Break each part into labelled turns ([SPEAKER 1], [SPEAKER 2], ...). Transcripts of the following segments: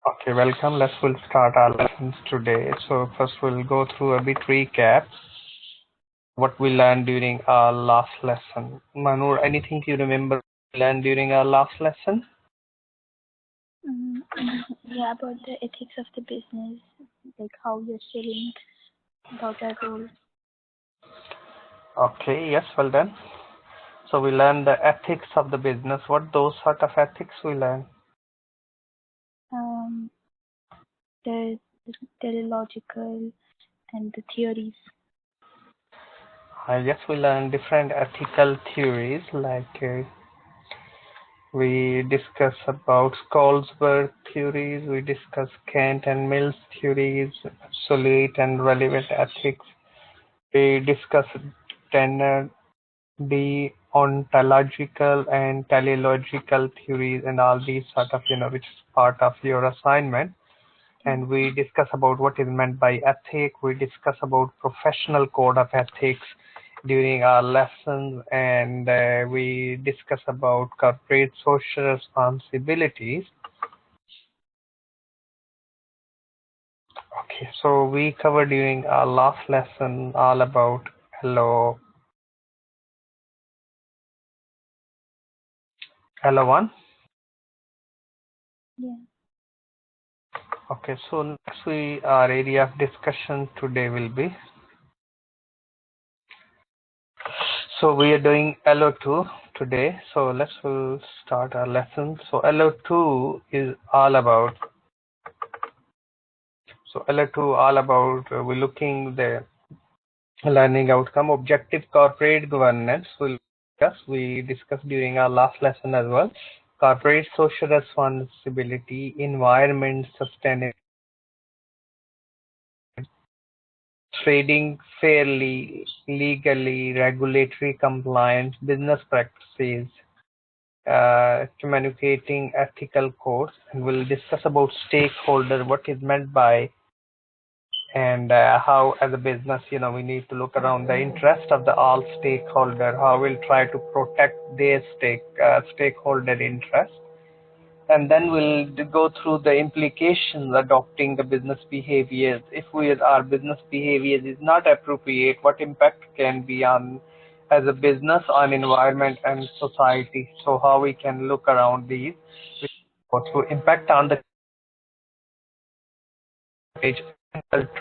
[SPEAKER 1] Okay, welcome. We'll start our lessons today. So first we'll go through a bit recap what we learned during our last lesson. Manur, anything you remember we learned during our last lesson?
[SPEAKER 2] Yeah, about the ethics of the business, like how you're selling, about our role.
[SPEAKER 1] Okay, yes, well done. So we learned the ethics of the business. What those sort of ethics we learned?
[SPEAKER 2] The teleological and the theories.
[SPEAKER 1] Yes, we learned different ethical theories like we discuss about Colesberg theories, we discuss Kant and Mill's theories, obsolete and relevant ethics. We discuss Tanner, deontological and teleological theories and all these sort of, which is part of your assignment. And we discuss about what is meant by ethic. We discuss about professional code of ethics during our lessons, and we discuss about corporate social responsibilities. Okay, so we covered during our last lesson all about hello one.
[SPEAKER 2] Yeah.
[SPEAKER 1] Okay, so next our area of discussion today will be. So we are doing LO2 today. So we'll start our lesson. So LO2 is all about. So LO2 all about we're looking the learning outcome, objective corporate governance. We discussed during our last lesson as well. Corporate social responsibility, environment sustainability, trading fairly, legally, regulatory compliance, business practices, communicating ethical codes, and we'll discuss about stakeholder, what is meant by, and how as a business, we need to look around the interest of the all stakeholder, how we'll try to protect their stakeholder interest. And then we'll go through the implications adopting the business behaviors. If our business behaviors is not appropriate, what impact can be on as a business on environment and society. So how we can look around these. We go through impact on the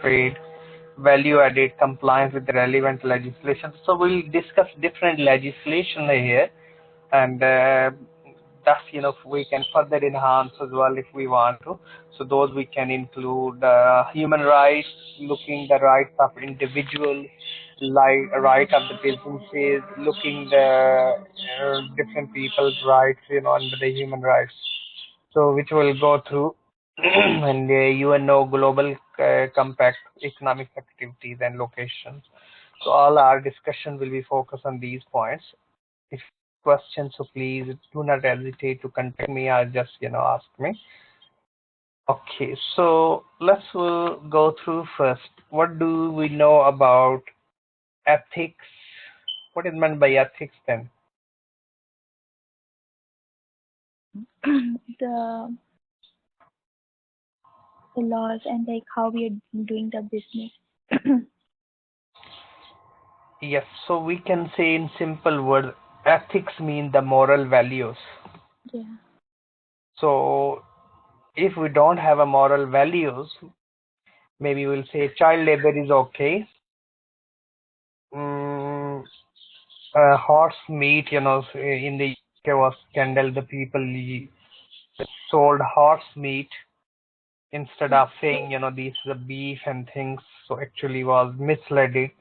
[SPEAKER 1] trade, value added, compliance with the relevant legislation. So we'll discuss different legislation here, and thus we can further enhance as well if we want to. So those we can include human rights, looking the rights of individuals, like right of the businesses, looking the different people's rights, under the human rights. So which will go through and UNO global compact economic activities and locations. So all our discussion will be focused on these points. If questions, so please do not hesitate to contact me or just ask me. Okay, so we'll go through first. What do we know about ethics? What is meant by ethics then?
[SPEAKER 2] the laws and like how we are doing the business.
[SPEAKER 1] Yes, so we can say in simple words, ethics mean the moral values.
[SPEAKER 2] Yeah.
[SPEAKER 1] So if we don't have a moral values, maybe we'll say child labor is okay. Horse meat, in the UK was scandal. The people sold horse meat instead of saying, these are beef and things. So actually was misleading.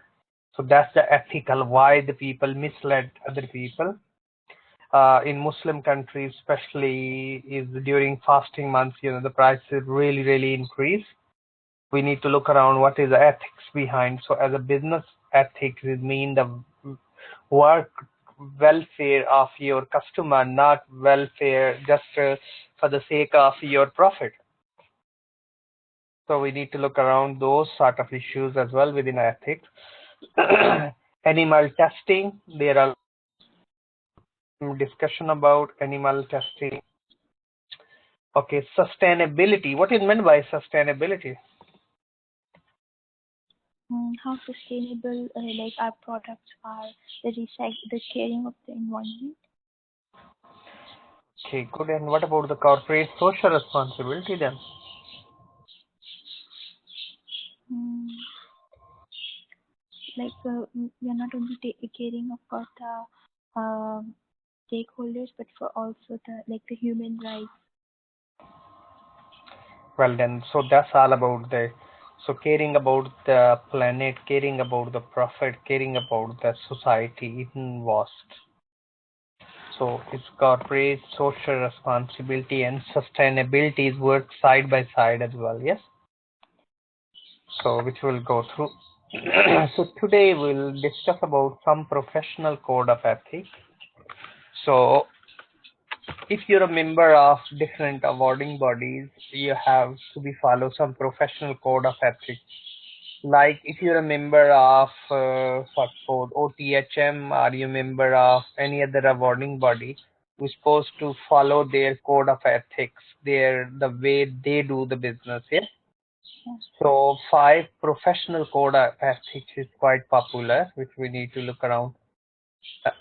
[SPEAKER 1] So that's the ethical why the people misled other people. In Muslim countries, especially is during fasting months, the prices really, really increase. We need to look around what is the ethics behind. So as a business, ethics is mean the work welfare of your customer, not welfare just for the sake of your profit. So we need to look around those sort of issues as well within ethics. Animal testing, there are discussion about animal testing. Okay, sustainability. What is meant by sustainability?
[SPEAKER 2] How sustainable like our products are, the caring of the environment.
[SPEAKER 1] Okay, good. And what about the corporate social responsibility then?
[SPEAKER 2] Mm, like we are not only caring about the stakeholders, but for also the human rights.
[SPEAKER 1] Well then, so that's all about the, so caring about the planet, caring about the profit, caring about the society in vast. So it's corporate social responsibility and sustainability is work side by side as well, yes? So which we'll go through. So today we'll discuss about some professional code of ethics. So if you're a member of different awarding bodies, you have to be follow some professional code of ethics. Like if you're a member of suppose OTHM or you're a member of any other awarding body, you're supposed to follow their code of ethics, the way they do the business. Yeah. So 5 professional code of ethics is quite popular, which we need to look around.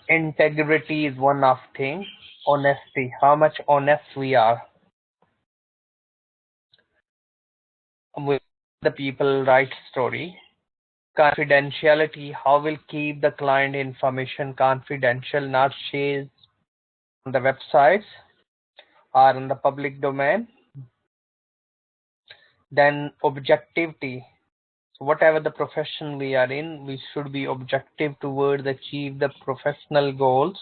[SPEAKER 1] Integrity is one of thing. Honesty, how much honest we are with the people right story. Confidentiality, how we'll keep the client information confidential, not shared on the websites or in the public domain. Then objectivity. So whatever the profession we are in, we should be objective towards achieve the professional goals,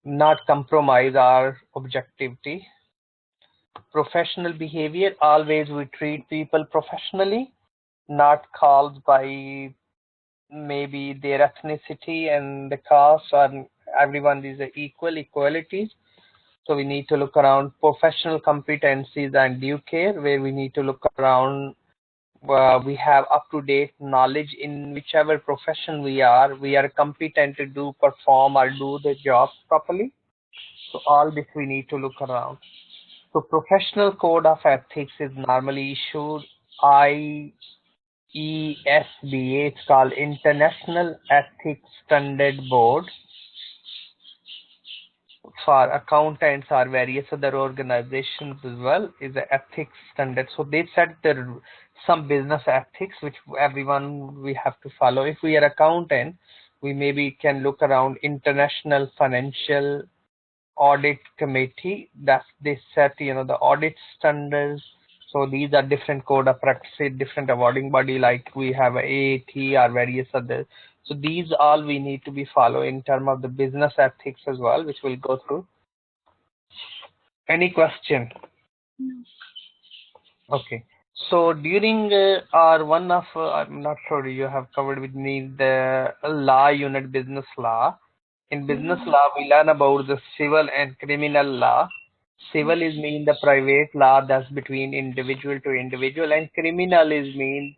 [SPEAKER 1] not compromise our objectivity. Professional behavior, always we treat people professionally, not called by maybe their ethnicity and the caste, or everyone is equalities. So we need to look around professional competencies and due care, where we need to look around we have up to date knowledge in whichever profession we are competent to do perform or do the job properly. So all this we need to look around. So professional code of ethics is normally issued IESBA. It's called International Ethics Standard Board for accountants or various other organizations as well is the ethics standard. So they set some business ethics which everyone we have to follow. If we are accountant, we maybe can look around International Financial Audit Committee. That's they set the audit standards. So these are different code of practice, different awarding body like we have ATHE or various others. So these all we need to be follow in terms of the business ethics as well, which we'll go through. Any question?
[SPEAKER 2] No.
[SPEAKER 1] Okay. So during our one of I'm not sure you have covered with me the law unit, business law. In business law, we learn about the civil and criminal law. Civil is mean the private law that's between individual to individual, and criminal is mean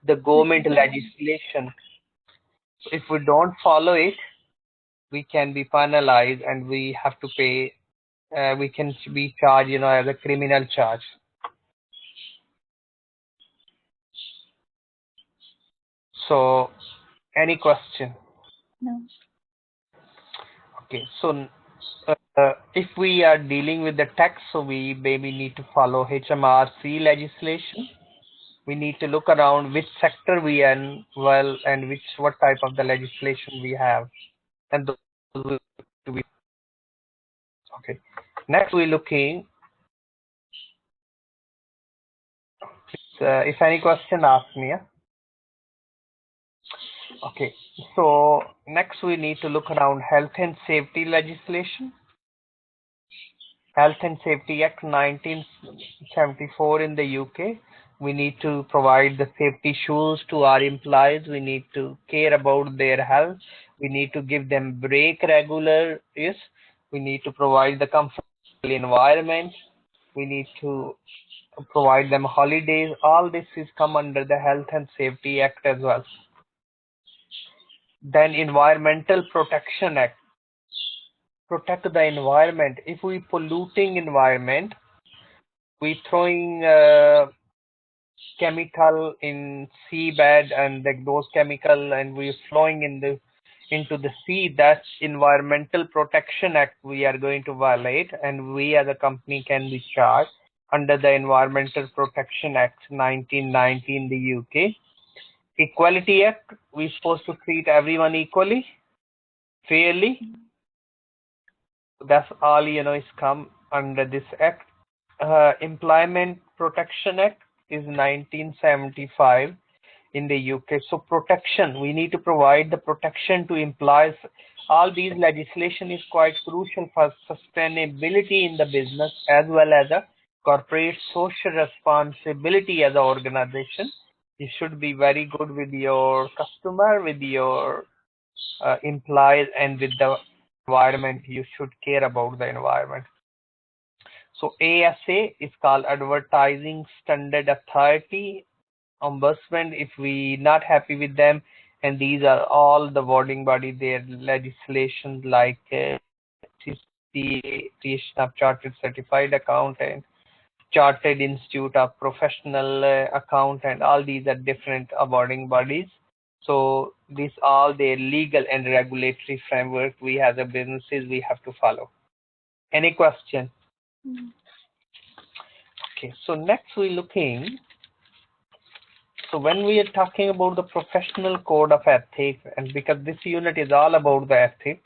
[SPEAKER 1] the government legislation. So if we don't follow it, we can be penalized and we have to pay. We can be charged, as a criminal charge. So, any question?
[SPEAKER 2] No.
[SPEAKER 1] Okay, so if we are dealing with the tax, so we maybe need to follow HMRC legislation. We need to look around which sector we are in, well, and what type of the legislation we have, and those will to be okay. Next, we're looking. If any question, ask me. Yeah? Okay. So next, we need to look around health and safety legislation. Health and Safety Act 1974 in the UK. We need to provide the safety shoes to our employees. We need to care about their health. We need to give them break regular. Yes. We need to provide the comfortable environment. We need to provide them holidays. All this is come under the Health and Safety Act as well. Then Environmental Protection Act. Protect the environment. If we polluting environment, we throwing chemical in seabed, and like those chemical, and we're flowing into the sea. That's Environmental Protection Act we are going to violate, and we as a company can be charged under the Environmental Protection Act 1990 in the UK. Equality Act, we're supposed to treat everyone equally, fairly. That's all, is come under this act. Employment Protection Act is 1975 in the UK. So protection, we need to provide the protection to employees. All these legislation is quite crucial for sustainability in the business as well as a corporate social responsibility as an organization. You should be very good with your customer, with your employees, and with the environment. You should care about the environment. So ASA is called Advertising Standard Authority. Ombudsman, if we not happy with them, and these are all the voting body, their legislation like creation of Chartered Certified Accountant, Chartered Institute of Professional Accountant, all these are different awarding bodies. So these all their legal and regulatory framework we as a businesses we have to follow. Any question? Okay, so next we're looking. So when we are talking about the professional code of ethics, and because this unit is all about the ethics,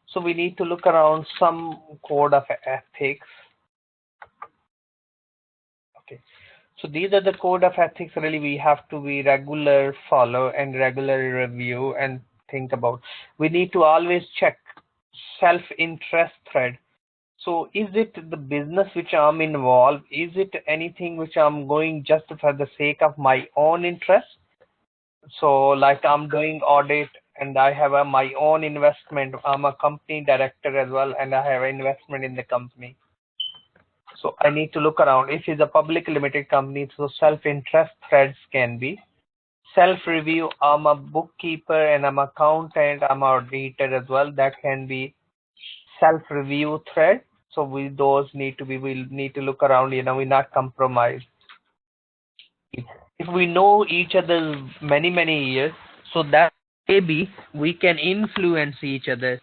[SPEAKER 1] so we need to look around some code of ethics. Okay, so these are the code of ethics really we have to be regular follow and regular review and think about. We need to always check self-interest thread. So is it the business which I'm involved? Is it anything which I'm going just for the sake of my own interest? So like I'm doing audit and I have my own investment. I'm a company director as well, and I have an investment in the company. So I need to look around. If it's a public limited company, so self-interest threads can be. Self-review, I'm a bookkeeper and I'm an accountant, I'm an auditor as well. That can be self-review thread. So those need to be, we'll need to look around, we not compromise. If we know each other many years, so that maybe we can influence each other.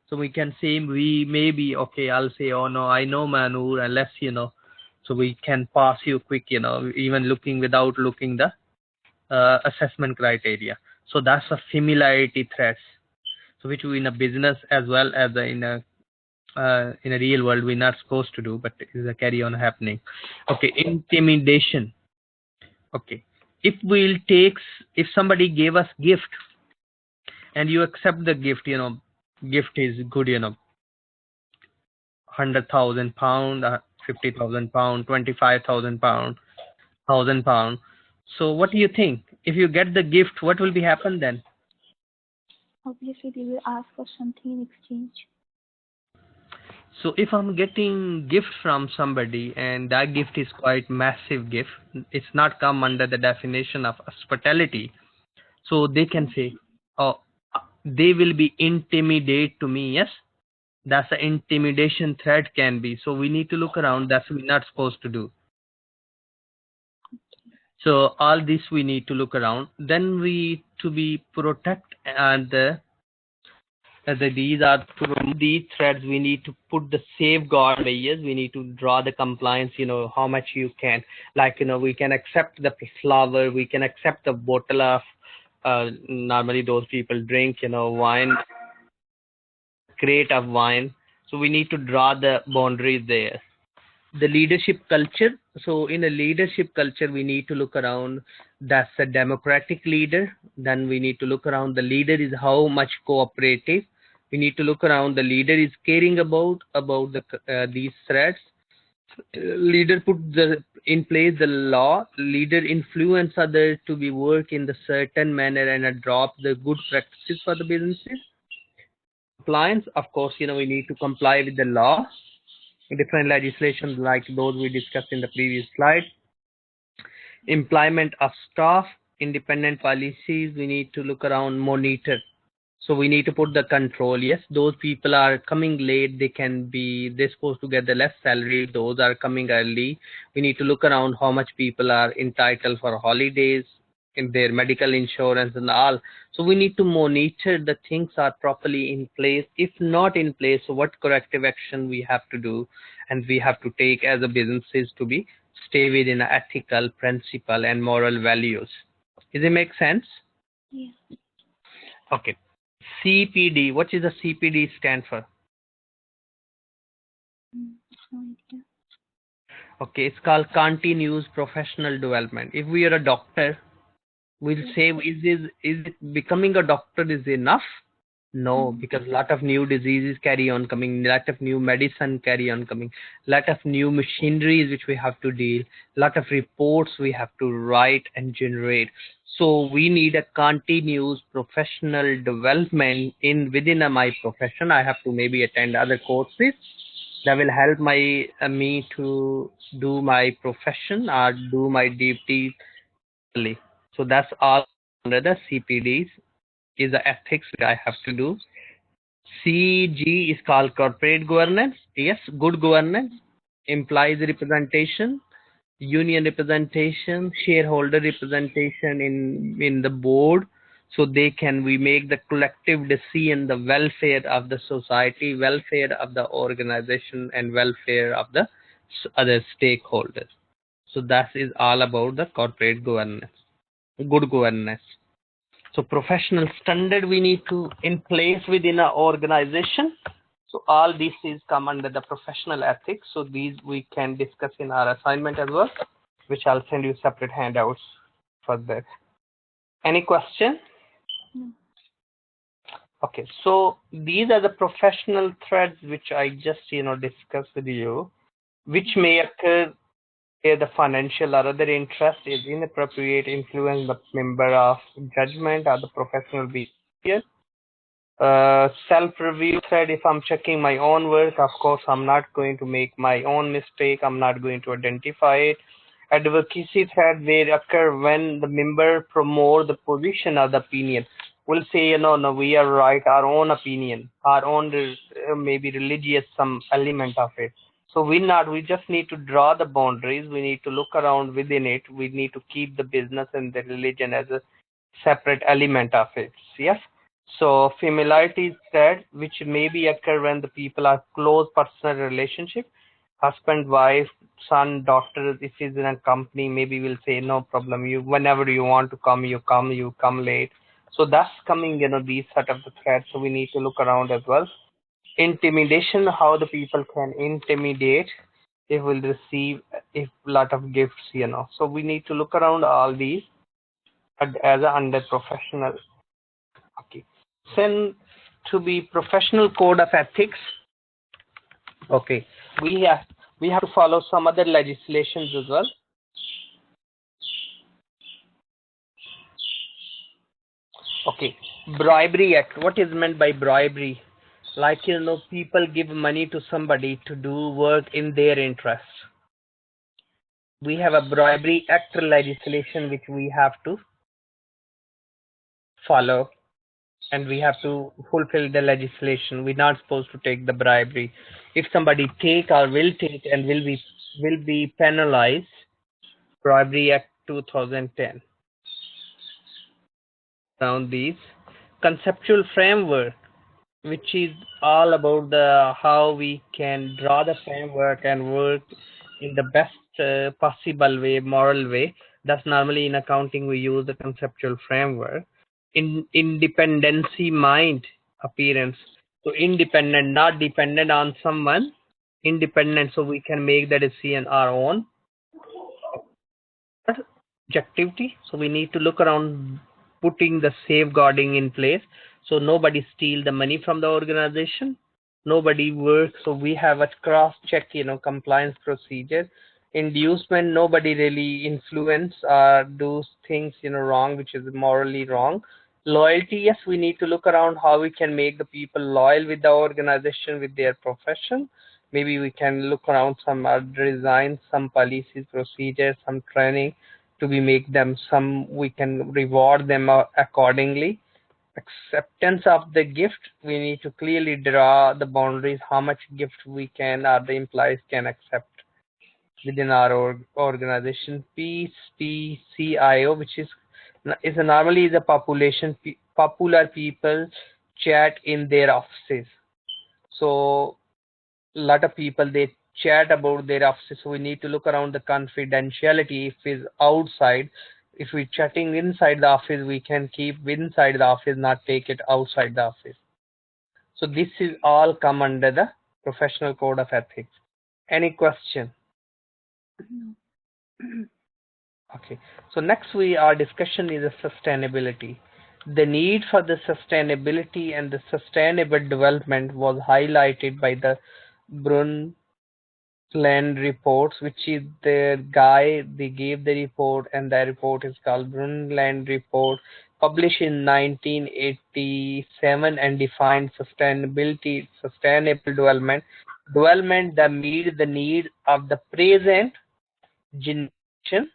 [SPEAKER 1] So we can say, we maybe, okay, I'll say, oh no, I know Manu, and let's, so we can pass you quick, even looking without looking the assessment criteria. So that's a familiarity threats. So which we in a business as well as in a real world we're not supposed to do, but is a carry on happening. Okay, intimidation. Okay, if somebody gave us gift and you accept the gift, gift is good, 100,000 pound, 50,000 pound, 25,000 pound, £1,000. So what do you think? If you get the gift, what will be happen then?
[SPEAKER 2] Obviously, they will ask for something in exchange.
[SPEAKER 1] So if I'm getting gift from somebody and that gift is quite massive gift, it's not come under the definition of hospitality. So they can say, oh, they will be intimidate to me. Yes, that's an intimidation threat can be. So we need to look around. That's we're not supposed to do. So all this we need to look around. Then we to be protect and these threads we need to put the safeguard layers. We need to draw the compliance, how much you can, like, we can accept the flower, we can accept the bottle of normally those people drink, wine, crate of wine. So we need to draw the boundaries there. The leadership culture. So in a leadership culture, we need to look around. That's a democratic leader. Then we need to look around. The leader is how much cooperative. We need to look around. The leader is caring about these threats. Leader put in place the law. Leader influence others to be work in the certain manner and adopt the good practices for the businesses. Compliance, of course, we need to comply with the law. Different legislations like those we discussed in the previous slide. Employment of staff, independent policies, we need to look around, monitor. So we need to put the control. Yes, those people are coming late. They're supposed to get the less salary. Those are coming early. We need to look around how much people are entitled for holidays, in their medical insurance and all. So we need to monitor the things are properly in place. If not in place, so what corrective action we have to do, and we have to take as a businesses to be stay within ethical principle and moral values. Does it make sense?
[SPEAKER 2] Yeah.
[SPEAKER 1] Okay. CPD. What is the CPD stand for?
[SPEAKER 2] No idea.
[SPEAKER 1] Okay, it's called continuous professional development. If we are a doctor, we'll say, is it becoming a doctor is enough? No, because lot of new diseases carry on coming, lot of new medicine carry on coming, lot of new machineries which we have to deal, lot of reports we have to write and generate. So we need a continuous professional development within my profession. I have to maybe attend other courses that will help me to do my profession or do my duty. So that's all under the CPDs is the ethics that I have to do. CG is called corporate governance. Yes, good governance, employees representation, union representation, shareholder representation in the board, so we make the collective decision, the welfare of the society, welfare of the organization, and welfare of the other stakeholders. So that is all about the corporate governance, good governance. So professional standard we need to in place within our organization. So all this is come under the professional ethics. So these we can discuss in our assignment as well, which I'll send you separate handouts for that. Any question?
[SPEAKER 2] No.
[SPEAKER 1] Okay, so these are the professional threads which I just discussed with you, which may occur where the financial or other interest is inappropriate, influence the member of judgment or the professional behavior. Self-review thread, if I'm checking my own work, of course, I'm not going to make my own mistake. I'm not going to identify it. Advocacy thread where occur when the member promote the position or the opinion. We'll say, no, we are right, our own opinion, our own maybe religious, some element of it. So we just need to draw the boundaries. We need to look around within it. We need to keep the business and the religion as a separate element of it. Yes. So familiarity is that which maybe occur when the people are close personal relationship, husband, wife, son, daughter. If he's in a company, maybe we'll say no problem. You whenever you want to come, you come. You come late. So that's coming. These sort of the threats. So we need to look around as well. Intimidation, how the people can intimidate if will receive if lot of gifts. So we need to look around all these as a under professional. Okay. Then to be professional code of ethics. Okay, we have to follow some other legislations as well. Okay, bribery act. What is meant by bribery? Like people give money to somebody to do work in their interest. We have a bribery act legislation which we have to follow, and we have to fulfill the legislation. We're not supposed to take the bribery. If somebody take or will take and will be penalized, Bribery Act 2010. Around these conceptual framework, which is all about the how we can draw the framework and work in the best possible way, moral way. That's normally in accounting we use the conceptual framework. In independency mind appearance. So independent, not dependent on someone. Independent, so we can make the decision our own. Objectivity, so we need to look around putting the safeguarding in place so nobody steal the money from the organization, nobody works, so we have a cross check compliance procedure. Inducement, nobody really influence or do things wrong which is morally wrong. Loyalty, yes, we need to look around how we can make the people loyal with the organization, with their profession. Maybe we can look around some design, some policies, procedures, some training to be make them we can reward them accordingly. Acceptance of the gift, we need to clearly draw the boundaries, how much gift we can or the employees can accept within our organization. PCIO, which is normally the popular people chat in their offices. So a lot of people, they chat about their offices, so we need to look around the confidentiality. If it's outside, if we're chatting inside the office, we can keep inside the office, not take it outside the office. So this is all come under the professional code of ethics. Any question? Okay, so next our discussion is a sustainability. The need for the sustainability and the sustainable development was highlighted by the Brundtland reports, which is the guy, they gave the report, and the report is called Brundtland report, published in 1987, and defined sustainable development that meet the need of the present generation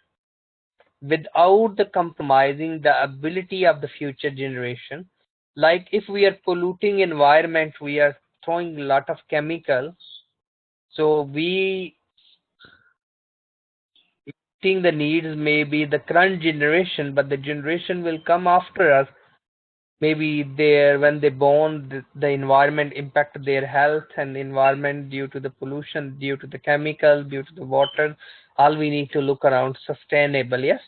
[SPEAKER 1] without the compromising the ability of the future generation. Like if we are polluting environment, we are throwing a lot of chemicals, so we think the needs may be the current generation, but the generation will come after us. Maybe when they born, the environment impact their health and the environment due to the pollution, due to the chemicals, due to the water. All we need to look around sustainable, yes.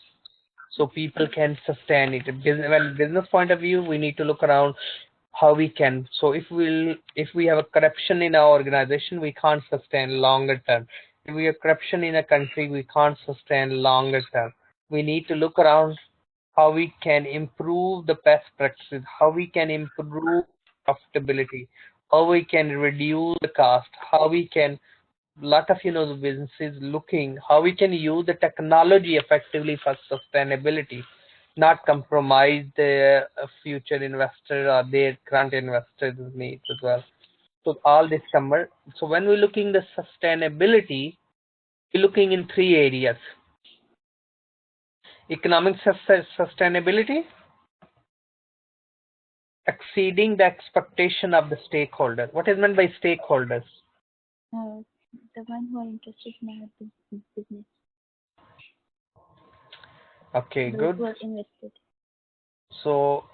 [SPEAKER 1] So people can sustain it. When business point of view, we need to look around how we can. So if we have a corruption in our organization, we can't sustain longer term. If we have corruption in a country, we can't sustain longer term. We need to look around how we can improve the best practices, how we can improve profitability, how we can reduce the cost, how we can, lot of the businesses looking how we can use the technology effectively for sustainability, not compromise the future investor or their current investors needs as well. So all this cover. So when we're looking the sustainability, we're looking in three areas: economic sustainability, exceeding the expectation of the stakeholder. What is meant by stakeholders?
[SPEAKER 2] The one who are interested in our business.
[SPEAKER 1] Okay,
[SPEAKER 2] those
[SPEAKER 1] good.
[SPEAKER 2] who are invested.
[SPEAKER 1] So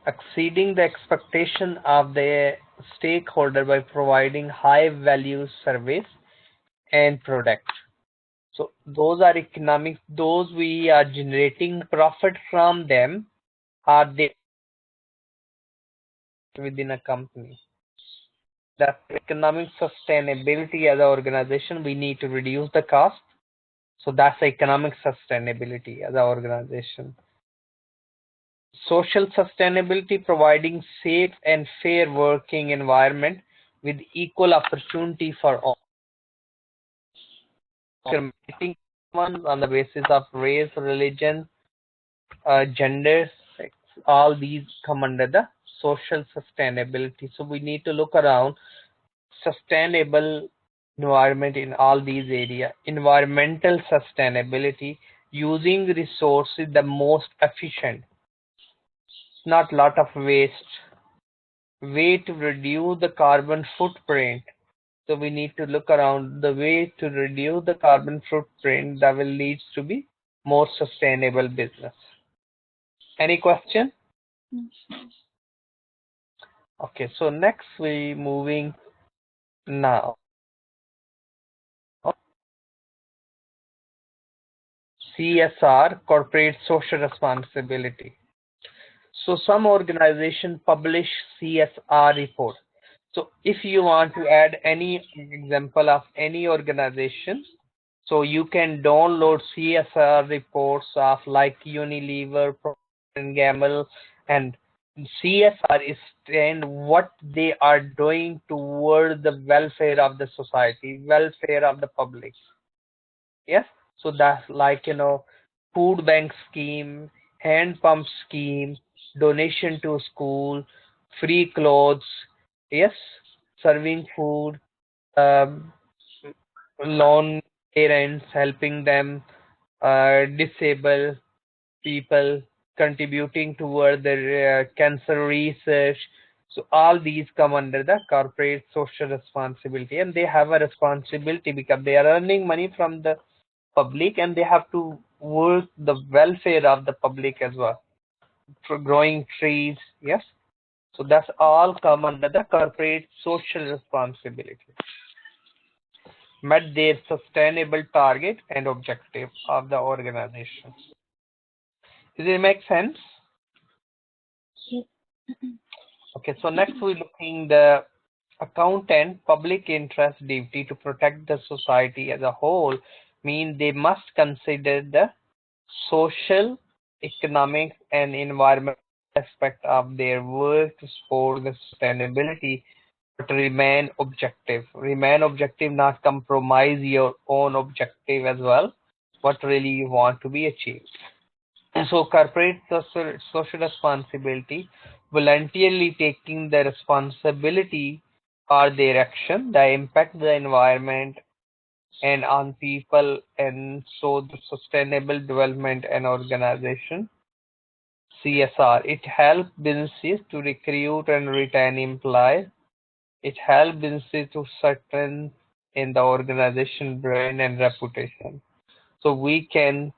[SPEAKER 1] exceeding the expectation of the stakeholder by providing high value service and product. So those are economic, those we are generating profit from them, are they within a company. That's economic sustainability. As an organization, we need to reduce the cost. So that's economic sustainability as an organization. Social sustainability, providing safe and fair working environment with equal opportunity for all. Discriminating on the basis of race, religion, gender, sex, all these come under the social sustainability. So we need to look around sustainable environment in all these areas. Environmental sustainability, using resources the most efficient, not lot of waste. Way to reduce the carbon footprint. So we need to look around the way to reduce the carbon footprint that will lead to be more sustainable business. Any question? Okay, so next we moving now. CSR, corporate social responsibility. So some organization publish CSR report. So if you want to add any example of any organization, so you can download CSR reports of like Unilever, Procter and Gamble, and CSR is and what they are doing toward the welfare of the society, welfare of the public. Yes, so that's like food bank scheme, hand pump scheme, donation to school, free clothes, yes, serving food, um, loan parents, helping them, disabled people, contributing toward the cancer research. So all these come under the corporate social responsibility, and they have a responsibility because they are earning money from the public and they have to work the welfare of the public as well. For growing trees, yes. So that's all come under the corporate social responsibility. Met their sustainable target and objective of the organization. Does it make sense?
[SPEAKER 2] Yes.
[SPEAKER 1] Okay, so next we're looking the accountant public interest duty to protect the society as a whole, mean they must consider the social, economic, and environmental aspect of their work to support the sustainability, but remain objective. Remain objective, not compromise your own objective as well, what really you want to be achieved. And so corporate social responsibility, voluntarily taking the responsibility for their action, the impact the environment and on people, and so the sustainable development and organization, CSR. It helps businesses to recruit and retain employees. It helps businesses to strengthen in the organization brand and reputation. So we can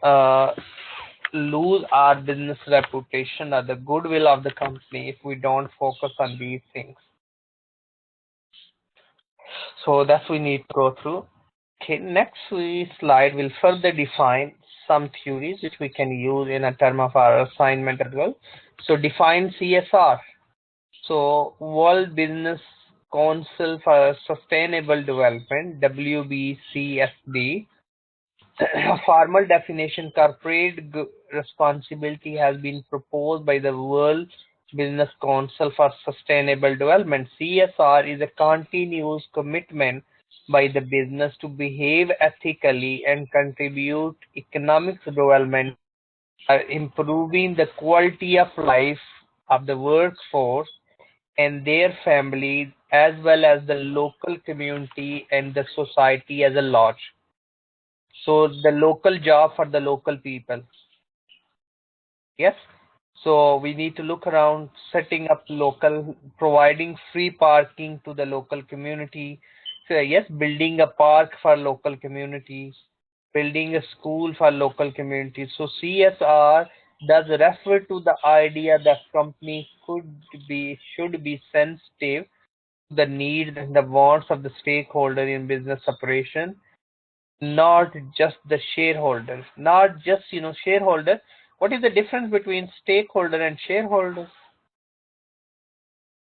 [SPEAKER 1] uh, lose our business reputation or the goodwill of the company if we don't focus on these things. So that's we need to go through. Okay, next slide will further define some theories which we can use in a term of our assignment as well. So define CSR. So World Business Council for Sustainable Development, WBCSD. A formal definition, corporate responsibility has been proposed by the World Business Council for Sustainable Development. CSR is a continuous commitment by the business to behave ethically and contribute economic development, improving the quality of life of the workforce and their families, as well as the local community and the society as a large. So the local job for the local people. Yes. So we need to look around setting up local, providing free parking to the local community. So yes, building a park for local communities, building a school for local communities. So CSR does refer to the idea that companies should be sensitive to the needs and the wants of the stakeholder in business operation, not just the shareholders, not just shareholder. What is the difference between stakeholder and shareholder?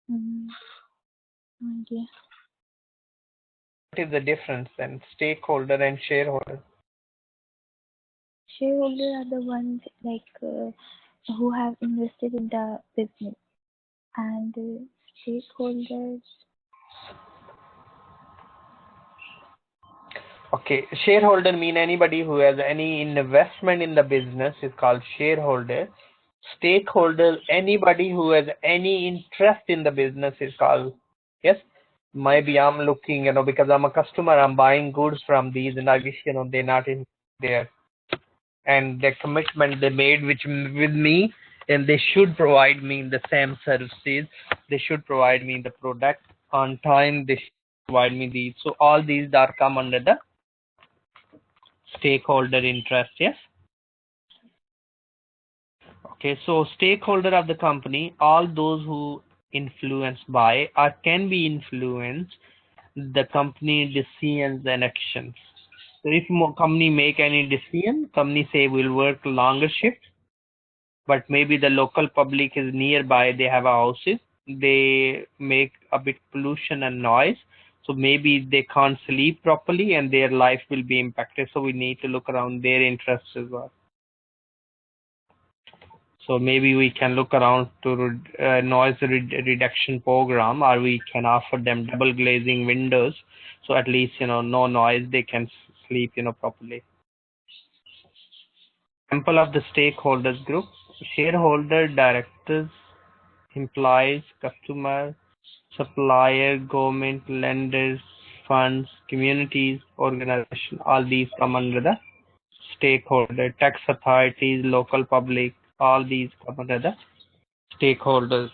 [SPEAKER 2] No idea.
[SPEAKER 1] What is the difference then, stakeholder and shareholder?
[SPEAKER 2] Shareholders are the ones who have invested in the business, and stakeholders.
[SPEAKER 1] Okay, shareholder mean anybody who has any investment in the business is called shareholder. Stakeholder, anybody who has any interest in the business is called, yes. Maybe I'm looking, because I'm a customer, I'm buying goods from these, and I wish, they're not in there. And the commitment they made with me, and they should provide me the same services. They should provide me the product on time. They should provide me these. So all these are come under the stakeholder interest, yes. Okay, so stakeholder of the company, all those who influenced by or can be influenced the company decisions and actions. So if company make any decision, company say we'll work longer shifts, but maybe the local public is nearby, they have houses, they make a bit pollution and noise, so maybe they can't sleep properly and their life will be impacted. So we need to look around their interests as well. So maybe we can look around to noise reduction program, or we can offer them double glazing windows, so at least no noise, they can sleep properly. Example of the stakeholders group: shareholder, directors, employees, customer, supplier, government, lenders, funds, communities, organization. All these come under the stakeholders, tax authorities, local public, all these come under the stakeholders.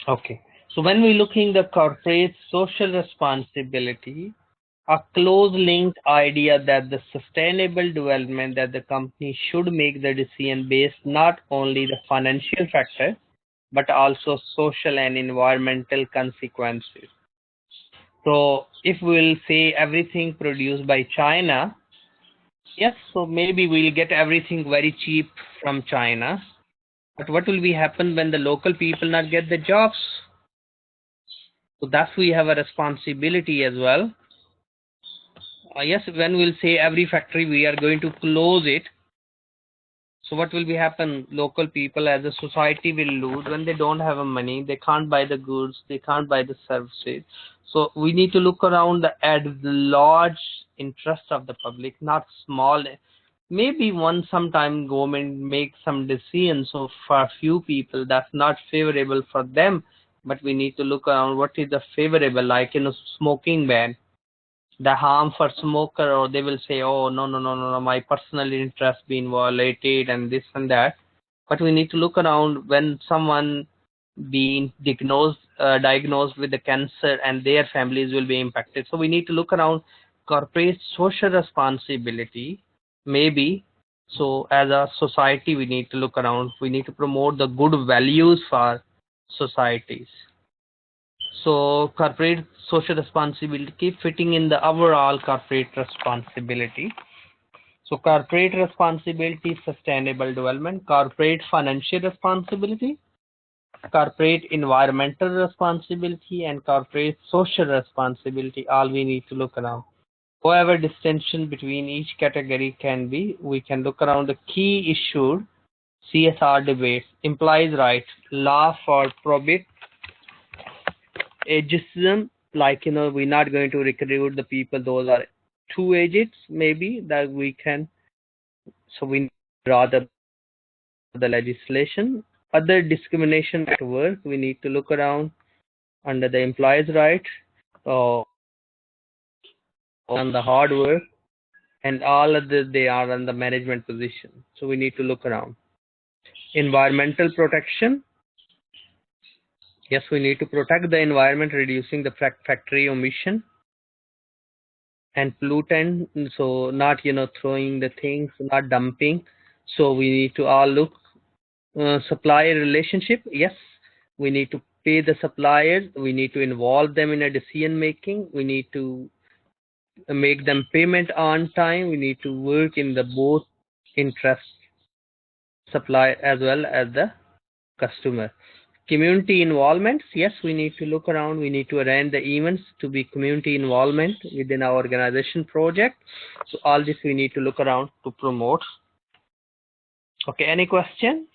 [SPEAKER 1] Okay. So when we're looking the corporate social responsibility, a close linked idea that the sustainable development that the company should make the decision based not only the financial factor but also social and environmental consequences. So if we'll say everything produced by China, yes, so maybe we'll get everything very cheap from China. But what will be happen when the local people not get the jobs? So that's we have a responsibility as well. Yes, when we'll say every factory we are going to close it, so what will be happen? Local people as a society will lose when they don't have a money, they can't buy the goods, they can't buy the services. So we need to look around at the large interest of the public, not small. Maybe one sometime government make some decisions, so for a few people that's not favorable for them, but we need to look around what is the favorable, like smoking ban, the harm for smoker, or they will say, oh no, my personal interest being violated and this and that. But we need to look around when someone being diagnosed with the cancer and their families will be impacted. So we need to look around corporate social responsibility, maybe. So as a society we need to look around, we need to promote the good values for societies. So corporate social responsibility fitting in the overall corporate responsibility. So corporate responsibility, sustainable development, corporate financial responsibility, corporate environmental responsibility, and corporate social responsibility, all we need to look around. However distinction between each category can be, we can look around the key issued CSR debates, implies right, law for probate, ageism, like we're not going to recruit the people those are too aged, maybe that we can, so we rather the legislation. Other discrimination at work, we need to look around under the employees right, or on the hard work, and all of this they are on the management position, so we need to look around. Environmental protection, yes, we need to protect the environment, reducing the factory emission and pollutant, so not throwing the things, not dumping. So we need to all look supplier relationship, yes, we need to pay the suppliers, we need to involve them in a decision making, we need to make them payment on time, we need to work in the both interest, supply as well as the customer. Community involvement, yes, we need to look around, we need to arrange the events to be community involvement within our organization project. So all this we need to look around to promote. Okay, any question?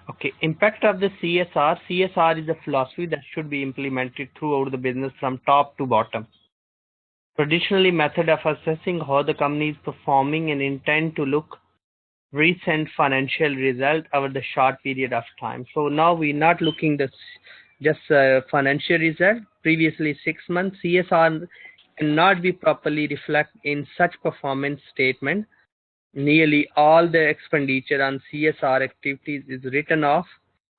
[SPEAKER 1] Okay, impact of the CSR. CSR is a philosophy that should be implemented throughout the business from top to bottom. Traditionally, method of assessing how the company is performing and intend to look recent financial result over the short period of time. So now we're not looking this just financial result. Previously 6 months, CSR cannot be properly reflected in such performance statement. Nearly all the expenditure on CSR activities is written off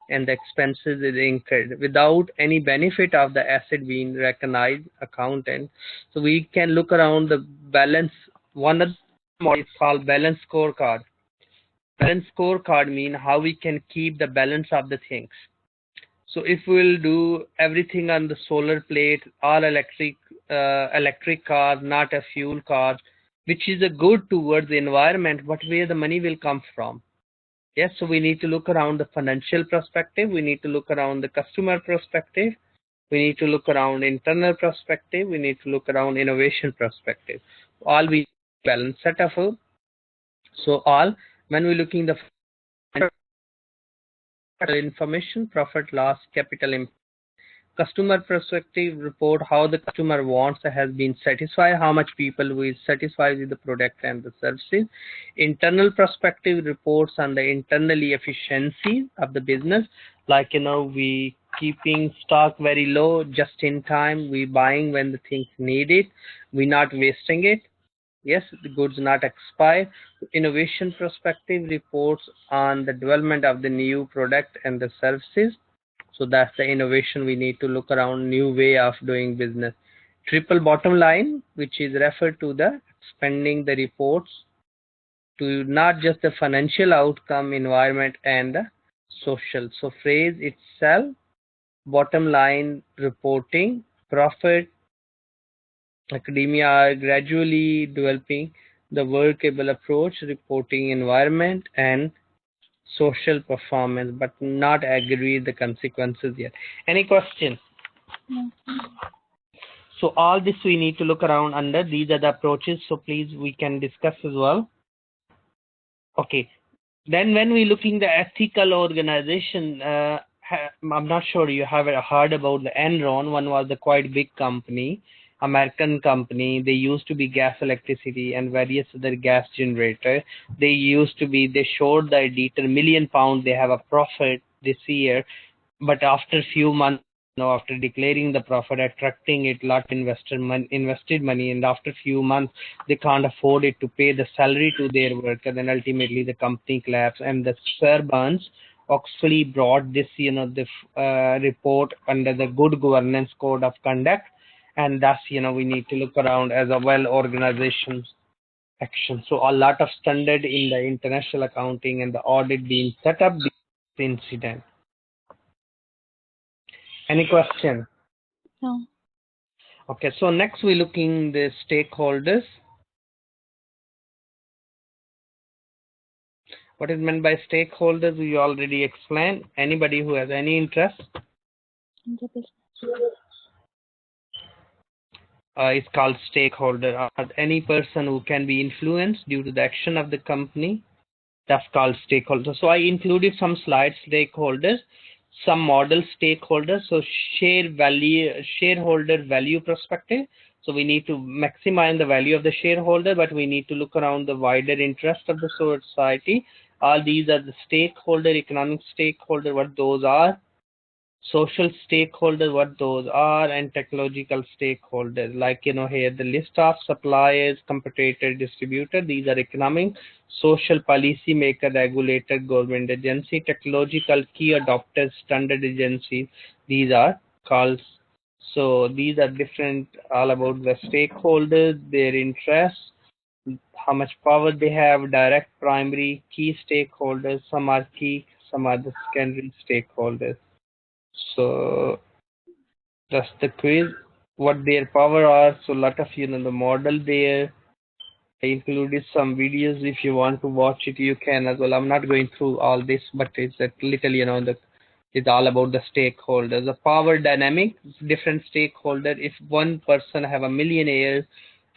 [SPEAKER 1] and the expenses is incurred without any benefit of the asset being recognized accountant. So we can look around the balance. One of the models called balance scorecard. Balance scorecard mean how we can keep the balance of the things. So if we'll do everything on the solar plate, all electric cars, not a fuel car, which is a good towards the environment, but where the money will come from? Yes, so we need to look around the financial perspective, we need to look around the customer perspective, we need to look around internal perspective, we need to look around innovation perspective. All we balance set of. So all when we're looking the information, profit, loss, capital impact. Customer perspective report how the customer wants has been satisfied, how much people will satisfy with the product and the services. Internal perspective reports on the internally efficiency of the business, like we keeping stock very low, just in time, we buying when the things needed, we not wasting it. Yes, the goods not expire. Innovation perspective, reports on the development of the new product and the services. So that's the innovation. We need to look around new way of doing business. Triple bottom line, which is referred to the expanding the reports to not just the financial outcome, environment, and the social. So phrase itself, bottom line reporting, profit, academia are gradually developing the workable approach, reporting environment and social performance, but not agree the consequences yet. Any question?
[SPEAKER 2] No.
[SPEAKER 1] So all this we need to look around under. These are the approaches. So please, we can discuss as well. Okay. Then when we looking the ethical organization, I'm not sure you have heard about the Enron. One was a quite big company, American company. They used to be gas, electricity, and various other gas generator. They showed the editor £1 million. They have a profit this year, but after few months, after declaring the profit, attracting it lot invested money, and after few months they can't afford it to pay the salary to their worker, then ultimately the company collapsed. And the Sir Burns Oxley brought this the report under the good governance code of conduct, and thus we need to look around as a well organization action. So a lot of standard in the international accounting and the audit being set up this incident. Any question?
[SPEAKER 2] No.
[SPEAKER 1] Okay, so next we're looking the stakeholders. What is meant by stakeholders, we already explained. Anybody who has any interest?
[SPEAKER 2] In the business.
[SPEAKER 1] It's called stakeholder. Any person who can be influenced due to the action of the company, that's called stakeholder. So I included some slides, stakeholders, some model stakeholders. So shareholder value perspective. So we need to maximize the value of the shareholder, but we need to look around the wider interest of the society. All these are the stakeholder, economic stakeholder, what those are, social stakeholder, what those are, and technological stakeholders. Like here the list of suppliers, competitor, distributor. These are economic, social, policy maker, regulator, government agency, technological key adopters, standard agencies. These are called. So these are different, all about the stakeholders, their interests, how much power they have, direct, primary, key stakeholders. Some are key, some are the secondary stakeholders. So that's the quiz, what their power are. So lot of the model there. I included some videos. If you want to watch it, you can as well. I'm not going through all this, but it's a little it's all about the stakeholders. The power dynamic, different stakeholder. If one person have a millionaire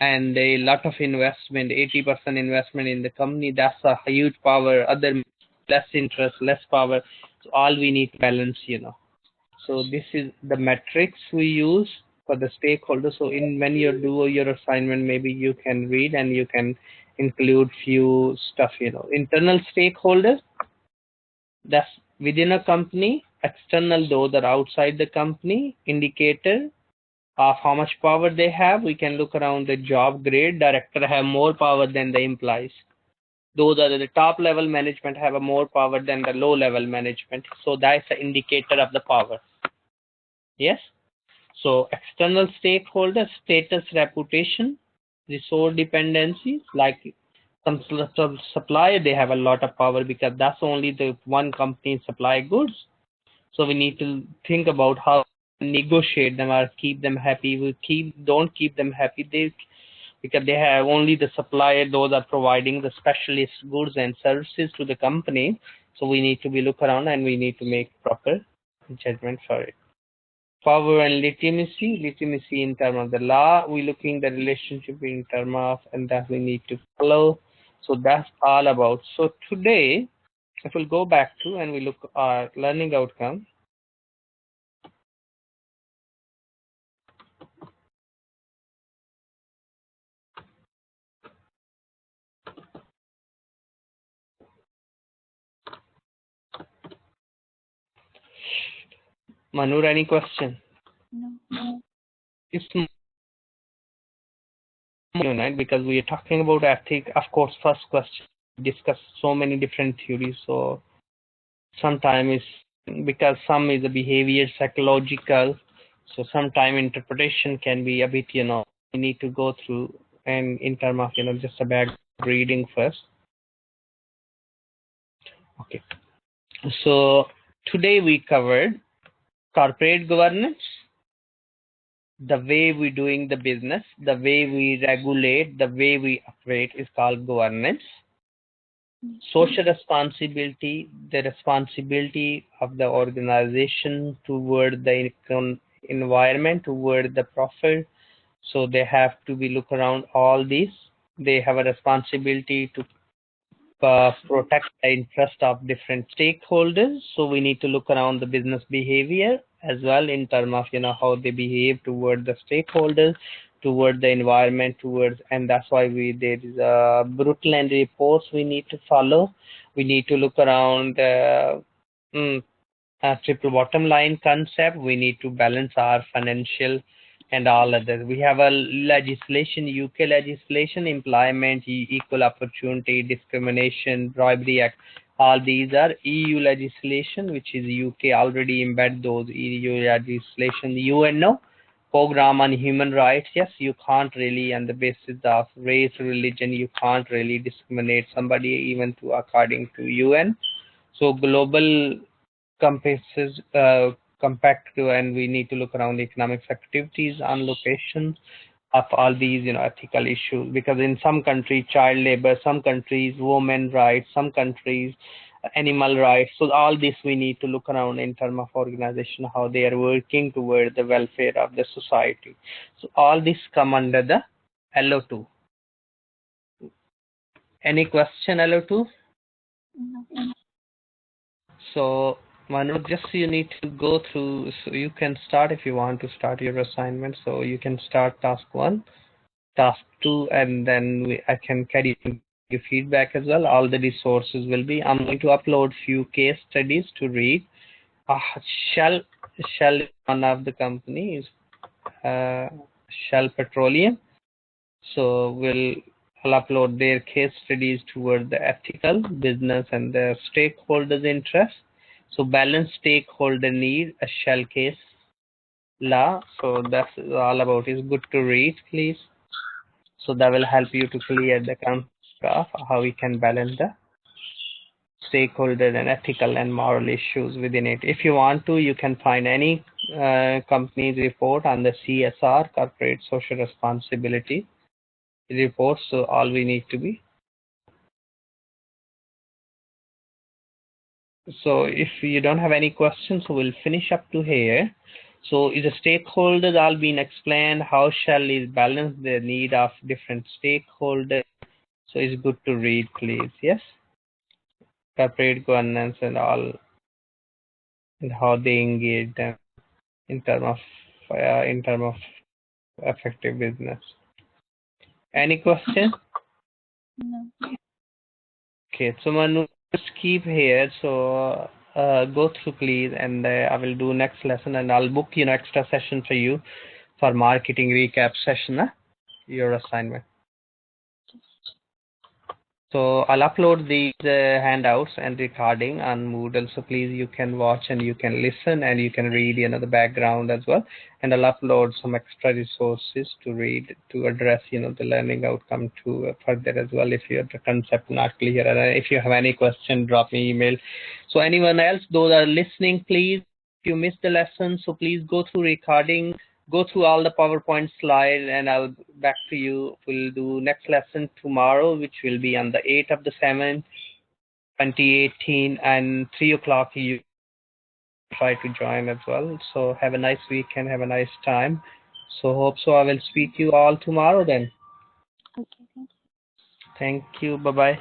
[SPEAKER 1] and a lot of investment, 80% investment in the company, that's a huge power. Other less interest, less power. So all we need to balance. So this is the metrics we use for the stakeholders. So when you do your assignment, maybe you can read and you can include few stuff. Internal stakeholders, that's within a company. External, those are outside the company. Indicator of how much power they have. We can look around the job grade. Director have more power than the employees. Those are the top level management have a more power than the low level management. So that's the indicator of the power. Yes. So external stakeholder, status, reputation, resource dependencies, like some supplier, they have a lot of power because that's only the one company supply goods. So we need to think about how to negotiate them or keep them happy. Don't keep them happy. Because they have only the supplier, those are providing the specialist goods and services to the company. So we need to be look around and we need to make proper judgment for it. Power and legitimacy in terms of the law. We're looking the relationship in terms of, and that we need to follow. So that's all about. So today, if we'll go back to and we look at learning outcome. Manur, any question?
[SPEAKER 2] No.
[SPEAKER 1] If unit, because we are talking about ethics. Of course, first question, discuss so many different theories. So sometimes it's because some is a behavior psychological. So sometimes interpretation can be a bit, we need to go through, and in terms of, just a back reading first. Okay. So today we covered corporate governance, the way we're doing the business, the way we regulate, the way we operate is called governance. Social responsibility, the responsibility of the organization toward the environment, toward the profit. So they have to be look around all these. They have a responsibility to protect the interest of different stakeholders. So we need to look around the business behavior as well in terms of how they behave toward the stakeholders, toward the environment, and that's why there is a brutal end reports we need to follow. We need to look around triple bottom line concept. We need to balance our financial and all others. We have a legislation, UK legislation, employment, equal opportunity, discrimination, bribery act. All these are EU legislation, which is UK already embed those EU legislation. UNO program on human rights. Yes, you can't really, on the basis of race, religion, you can't really discriminate somebody even to according to UN. So global compasses compact to, and we need to look around the economic activities on location of all these ethical issues, because in some countries child labor, some countries women rights, some countries animal rights. So all this we need to look around in terms of organization, how they are working toward the welfare of the society. So all this come under the LO2. Any question, LO2?
[SPEAKER 2] No.
[SPEAKER 1] So Manu, just you need to go through, so you can start if you want to start your assignment. So you can start task 1, task 2, and then I can carry your feedback as well. All the resources will be, I'm going to upload few case studies to read. Shell one of the companies, Shell Petroleum. So I'll upload their case studies toward the ethical, business, and the stakeholders' interest. So balance stakeholder need, a Shell case law. So that's all about. It's good to read, please. So that will help you to clear the concept of how we can balance the stakeholder and ethical and moral issues within it. If you want to, you can find any company's report on the CSR, corporate social responsibility reports. So all we need to be. So if you don't have any questions, so we'll finish up to here. So is the stakeholders all been explained? How shall is balance the need of different stakeholders? So it's good to read, please. Yes. Corporate governance and all, and how they engage them in terms of effective business. Any question?
[SPEAKER 2] No.
[SPEAKER 1] Okay, so Manu, just keep here. So go through, please, and I will do next lesson, and I'll book extra session for you for marketing recap session. Your assignment. So I'll upload these handouts and recording on Moodle. So please, you can watch and you can listen and you can read, the background as well. And I'll upload some extra resources to read to address, the learning outcome to further as well. If your concept not clear, and if you have any question, drop me email. So anyone else, those are listening, please. If you missed the lesson, so please go through recording. Go through all the PowerPoint slides, and I'll back to you. We'll do next lesson tomorrow, which will be on the 8th of the 7th, 2018, and 3 o'clock. You try to join as well. So have a nice weekend. Have a nice time. So hope so. I will speak to you all tomorrow then.
[SPEAKER 2] Okay, thank you.
[SPEAKER 1] Thank you. Bye-bye.